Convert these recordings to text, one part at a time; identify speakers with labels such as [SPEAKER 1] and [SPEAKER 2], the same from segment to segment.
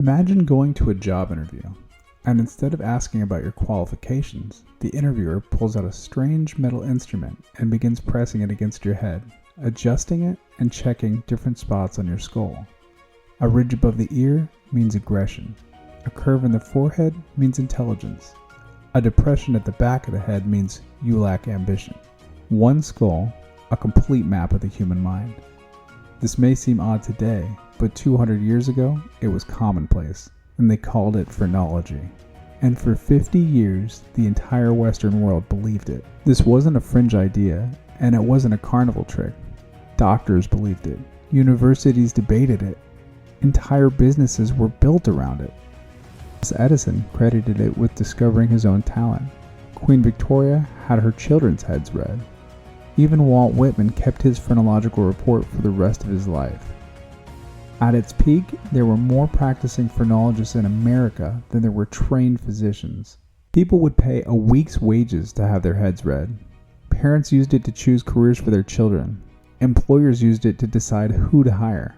[SPEAKER 1] Imagine going to a job interview, and instead of asking about your qualifications, the interviewer pulls out a strange metal instrument and begins pressing it against your head, adjusting it and checking different spots on your skull. A ridge above the ear means aggression. A curve in the forehead means intelligence. A depression at the back of the head means you lack ambition. One skull, a complete map of the human mind. This may seem odd today, but 200 years ago, it was commonplace, and they called it phrenology. And for 50 years, the entire Western world believed it. This wasn't a fringe idea, and it wasn't a carnival trick. Doctors believed it. Universities debated it. Entire businesses were built around it. Thomas Edison credited it with discovering his own talent. Queen Victoria had her children's heads read. Even Walt Whitman kept his phrenological report for the rest of his life. At its peak, there were more practicing phrenologists in America than there were trained physicians. People would pay a week's wages to have their heads read. Parents used it to choose careers for their children. Employers used it to decide who to hire.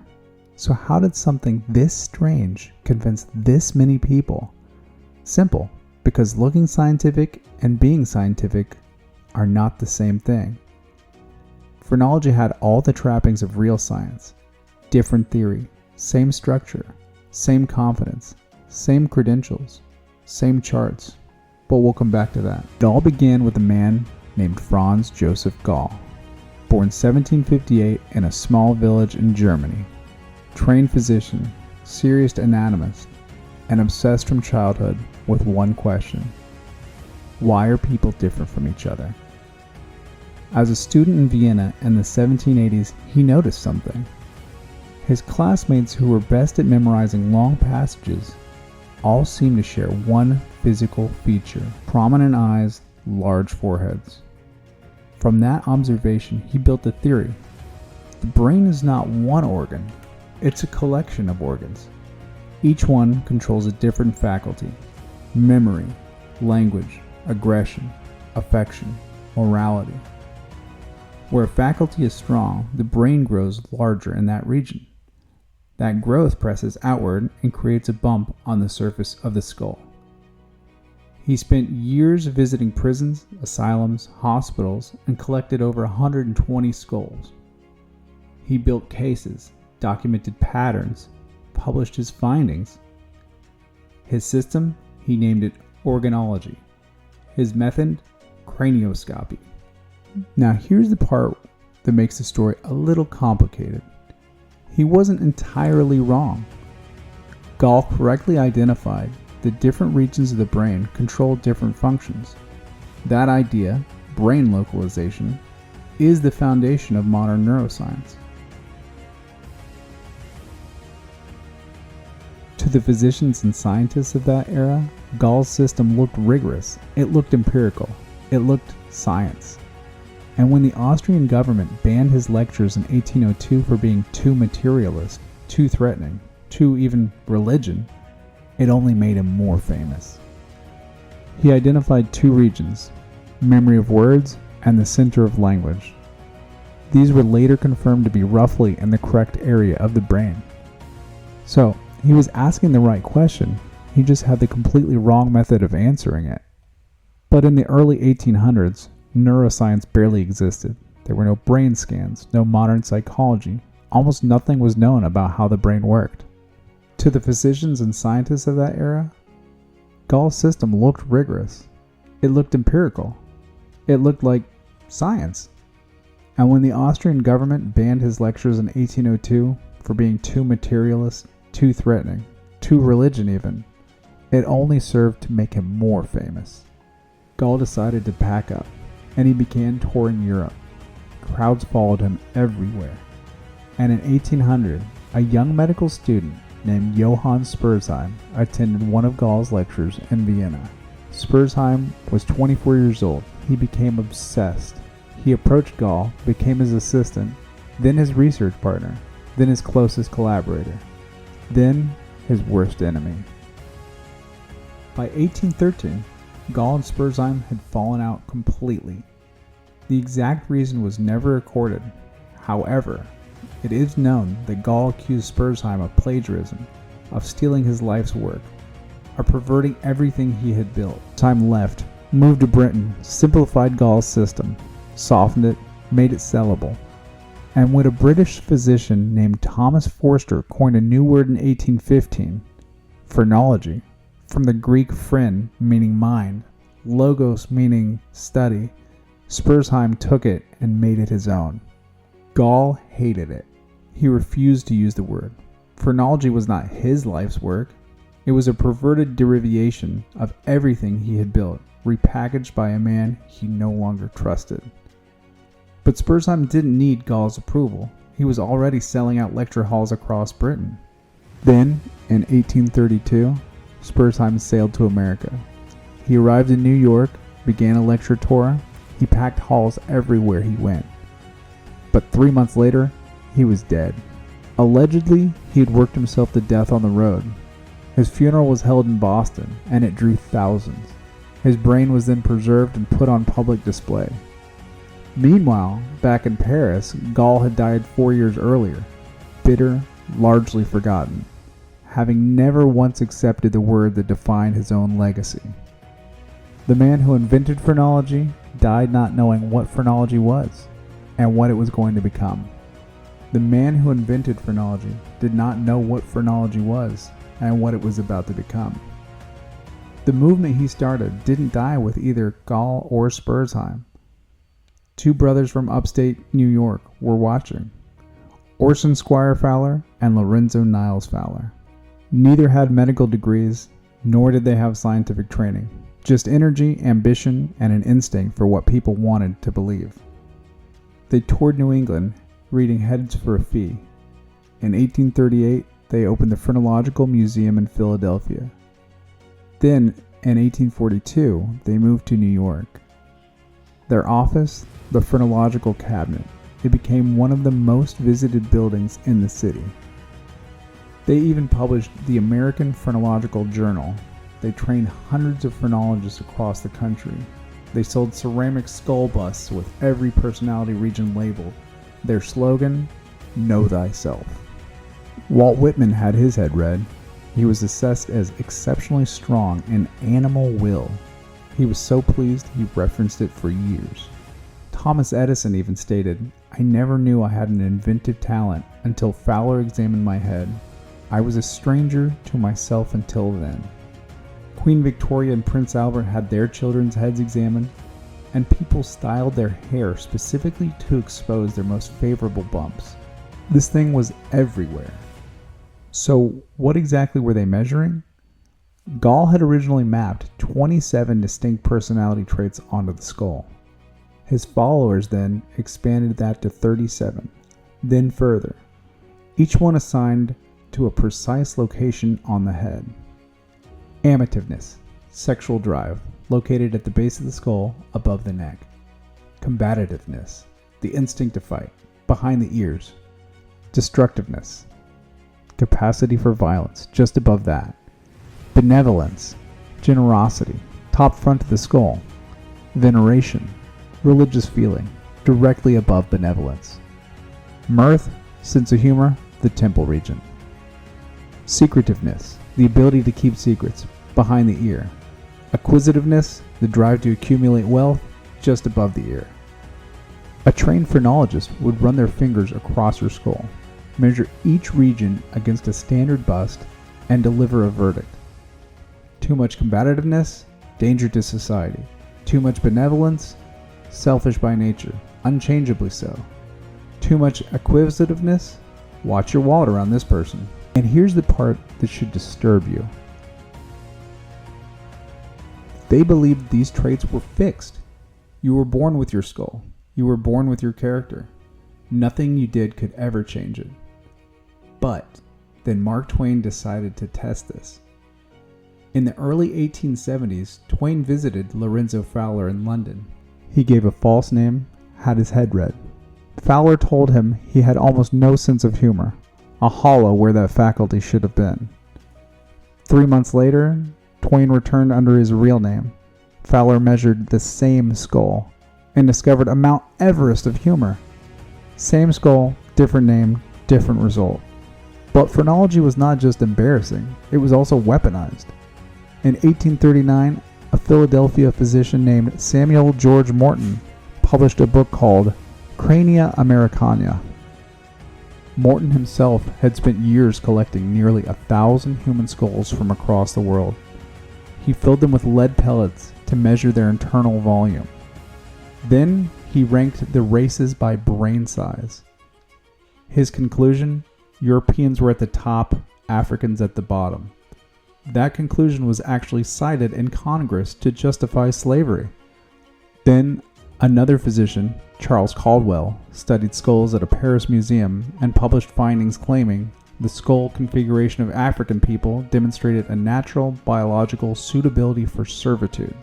[SPEAKER 1] So how did something this strange convince this many people? Simple, because looking scientific and being scientific are not the same thing. Phrenology had all the trappings of real science. Different theory, same structure, same confidence, same credentials, same charts. But we'll come back to that. It all began with a man named Franz Joseph Gall, born 1758 in a small village in Germany. Trained physician, serious anatomist, and obsessed from childhood with one question: why are people different from each other? As a student in Vienna in the 1780s, he noticed something. His classmates who were best at memorizing long passages all seemed to share one physical feature: prominent eyes, large foreheads. From that observation, he built a theory. The brain is not one organ, it's a collection of organs. Each one controls a different faculty: memory, language, aggression, affection, morality. Where a faculty is strong, the brain grows larger in that region. That growth presses outward and creates a bump on the surface of the skull. He spent years visiting prisons, asylums, hospitals, and collected over 120 skulls. He built cases, documented patterns, published his findings. His system, he named it organology. His method, cranioscopy. Now here's the part that makes the story a little complicated. He wasn't entirely wrong. Gall correctly identified that different regions of the brain control different functions. That idea, brain localization, is the foundation of modern neuroscience. To the physicians and scientists of that era, Gall's system looked rigorous, it looked empirical, it looked science. And when the Austrian government banned his lectures in 1802 for being too materialist, too threatening, too even religion, it only made him more famous. He identified two regions: memory of words and the center of language. These were later confirmed to be roughly in the correct area of the brain. So, he was asking the right question, he just had the completely wrong method of answering it. But in the early 1800s, neuroscience barely existed. There were no brain scans, no modern psychology. Almost nothing was known about how the brain worked. To the physicians and scientists of that era, Gall's system looked rigorous. It looked empirical. It looked like science. And when the Austrian government banned his lectures in 1802 for being too materialist, too threatening, too religion even, it only served to make him more famous. Gall decided to pack up, and he began touring Europe. Crowds followed him everywhere. And in 1800, a young medical student named Johann Spurzheim attended one of Gall's lectures in Vienna. Spurzheim was 24 years old. He became obsessed. He approached Gall, became his assistant, then his research partner, then his closest collaborator, then his worst enemy. By 1813, Gall and Spurzheim had fallen out completely. The exact reason was never recorded. However, it is known that Gall accused Spurzheim of plagiarism, of stealing his life's work, of perverting everything he had built. Time left, moved to Britain, simplified Gall's system, softened it, made it sellable. And when a British physician named Thomas Forster coined a new word in 1815, phrenology, from the Greek phrein meaning mind, logos meaning study, Spurzheim took it and made it his own. Gall hated it. He refused to use the word. Phrenology was not his life's work. It was a perverted derivation of everything he had built, repackaged by a man he no longer trusted. But Spurzheim didn't need Gall's approval. He was already selling out lecture halls across Britain. Then, in 1832, Spurzheim sailed to America. He arrived in New York, began a lecture tour. He packed halls everywhere he went. But 3 months later, he was dead. Allegedly, he had worked himself to death on the road. His funeral was held in Boston, and it drew thousands. His brain was then preserved and put on public display. Meanwhile, back in Paris, Gall had died 4 years earlier, bitter, largely forgotten, having never once accepted the word that defined his own legacy. The man who invented phrenology died not knowing what phrenology was and what it was going to become. The man who invented phrenology did not know what phrenology was and what it was about to become. The movement he started didn't die with either Gall or Spurzheim. Two brothers from upstate New York were watching, Orson Squire Fowler and Lorenzo Niles Fowler. Neither had medical degrees, nor did they have scientific training, just energy, ambition, and an instinct for what people wanted to believe. They toured New England, reading Heads for a Fee. In 1838, they opened the Phrenological Museum in Philadelphia. Then, in 1842, they moved to New York. Their office, the Phrenological Cabinet, it became one of the most visited buildings in the city. They even published the American Phrenological Journal. They trained hundreds of phrenologists across the country. They sold ceramic skull busts with every personality region labeled. Their slogan, Know Thyself. Walt Whitman had his head read. He was assessed as exceptionally strong in animal will. He was so pleased he referenced it for years. Thomas Edison even stated, I never knew I had an inventive talent until Fowler examined my head. I was a stranger to myself until then. Queen Victoria and Prince Albert had their children's heads examined, and people styled their hair specifically to expose their most favorable bumps. This thing was everywhere. So what exactly were they measuring? Gall had originally mapped 27 distinct personality traits onto the skull. His followers then expanded that to 37, then further, each one assigned to a precise location on the head. Amativeness, sexual drive, located at the base of the skull above the neck. Combativeness, the instinct to fight, behind the ears. Destructiveness, capacity for violence, just above that. Benevolence, generosity, top front of the skull. Veneration, religious feeling, directly above benevolence. Mirth, sense of humor, the temple region. Secretiveness, the ability to keep secrets, behind the ear. Acquisitiveness, the drive to accumulate wealth, just above the ear. A trained phrenologist would run their fingers across your skull, measure each region against a standard bust, and deliver a verdict. Too much combativeness, danger to society. Too much benevolence, selfish by nature, unchangeably so. Too much acquisitiveness, watch your wallet around this person. And here's the part that should disturb you. They believed these traits were fixed. You were born with your skull. You were born with your character. Nothing you did could ever change it. But then Mark Twain decided to test this. In the early 1870s, Twain visited Lorenzo Fowler in London. He gave a false name, had his head read. Fowler told him he had almost no sense of humor, a hollow where that faculty should have been. 3 months later, Twain returned under his real name. Fowler measured the same skull and discovered a Mount Everest of humor. Same skull, different name, different result. But phrenology was not just embarrassing, it was also weaponized. In 1839, a Philadelphia physician named Samuel George Morton published a book called Crania Americana. Morton himself had spent years collecting nearly 1,000 human skulls from across the world. He filled them with lead pellets to measure their internal volume. Then he ranked the races by brain size. His conclusion: Europeans were at the top, Africans at the bottom. That conclusion was actually cited in Congress to justify slavery. Then another physician, Charles Caldwell, studied skulls at a Paris museum and published findings claiming the skull configuration of African people demonstrated a natural biological suitability for servitude.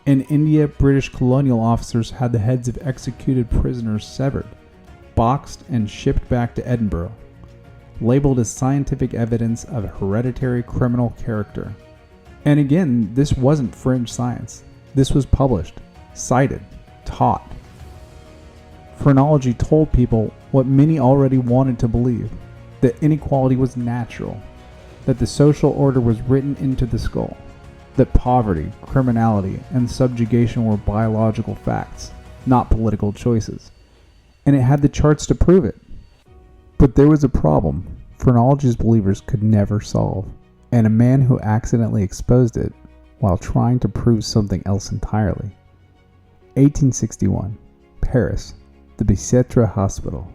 [SPEAKER 1] In India, British colonial officers had the heads of executed prisoners severed, boxed, and shipped back to Edinburgh, labeled as scientific evidence of hereditary criminal character. And again, this wasn't fringe science. This was published, cited, taught. Phrenology told people what many already wanted to believe, that inequality was natural, that the social order was written into the skull, that poverty, criminality, and subjugation were biological facts, not political choices, and it had the charts to prove it. But there was a problem phrenology's believers could never solve, and a man who accidentally exposed it while trying to prove something else entirely. 1861, Paris, the Bicêtre Hospital.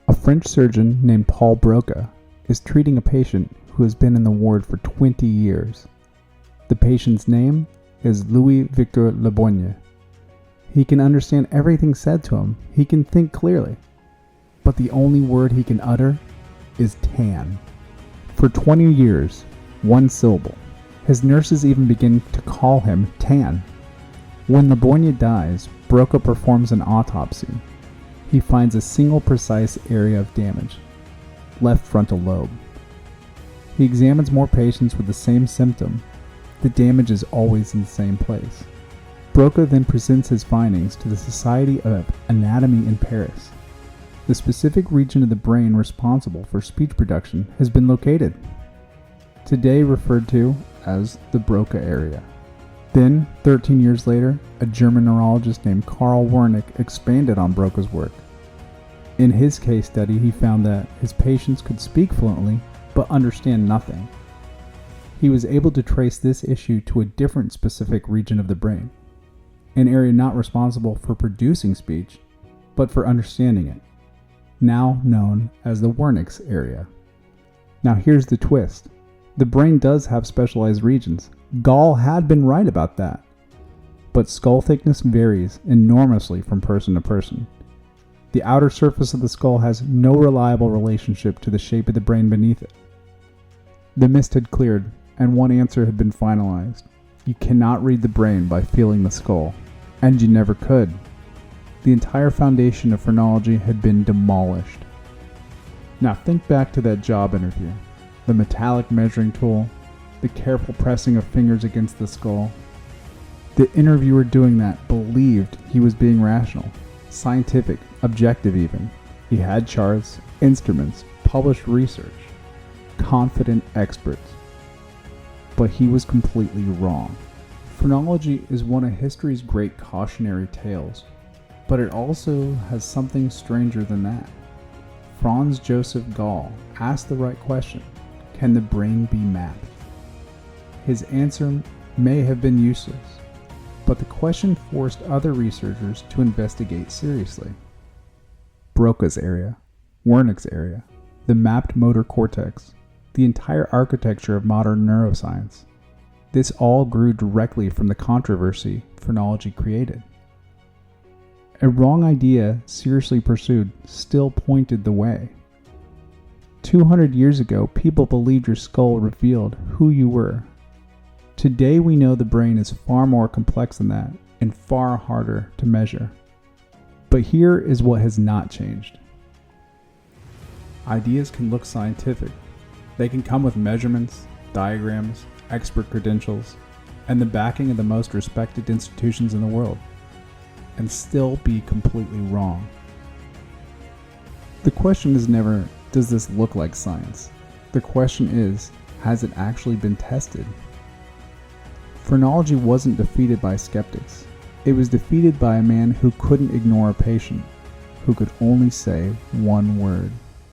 [SPEAKER 1] A French surgeon named Paul Broca is treating a patient who has been in the ward for 20 years. The patient's name is Louis Victor Labogne. He can understand everything said to him. He can think clearly. But the only word he can utter is tan. For 20 years, one syllable. His nurses even begin to call him Tan. When Labogne dies, Broca performs an autopsy. He finds a single precise area of damage, left frontal lobe. He examines more patients with the same symptom. The damage is always in the same place. Broca then presents his findings to the Society of Anatomy in Paris. The specific region of the brain responsible for speech production has been located, today referred to as the Broca area. Then, 13 years later, a German neurologist named Karl Wernicke expanded on Broca's work. In his case study, he found that his patients could speak fluently, but understand nothing. He was able to trace this issue to a different specific region of the brain, an area not responsible for producing speech, but for understanding it, now known as the Wernicke's area. Now here's the twist. The brain does have specialized regions. Gall had been right about that. But skull thickness varies enormously from person to person. The outer surface of the skull has no reliable relationship to the shape of the brain beneath it. The mist had cleared, and one answer had been finalized. You cannot read the brain by feeling the skull, and you never could. The entire foundation of phrenology had been demolished. Now think back to that job interview. The metallic measuring tool, the careful pressing of fingers against the skull. The interviewer doing that believed he was being rational, scientific, objective even. He had charts, instruments, published research, confident experts. But he was completely wrong. Phrenology is one of history's great cautionary tales, but it also has something stranger than that. Franz Joseph Gall asked the right question: can the brain be mapped? His answer may have been useless, but the question forced other researchers to investigate seriously. Broca's area, Wernicke's area, the mapped motor cortex, the entire architecture of modern neuroscience. This all grew directly from the controversy phrenology created. A wrong idea, seriously pursued, still pointed the way. 200 years ago, people believed your skull revealed who you were. Today we know the brain is far more complex than that and far harder to measure. But here is what has not changed. Ideas can look scientific. They can come with measurements, diagrams, expert credentials, and the backing of the most respected institutions in the world, and still be completely wrong. The question is never, Does this look like science? The question is, has it actually been tested? Phrenology wasn't defeated by skeptics. It was defeated by a man who couldn't ignore a patient, who could only say one word.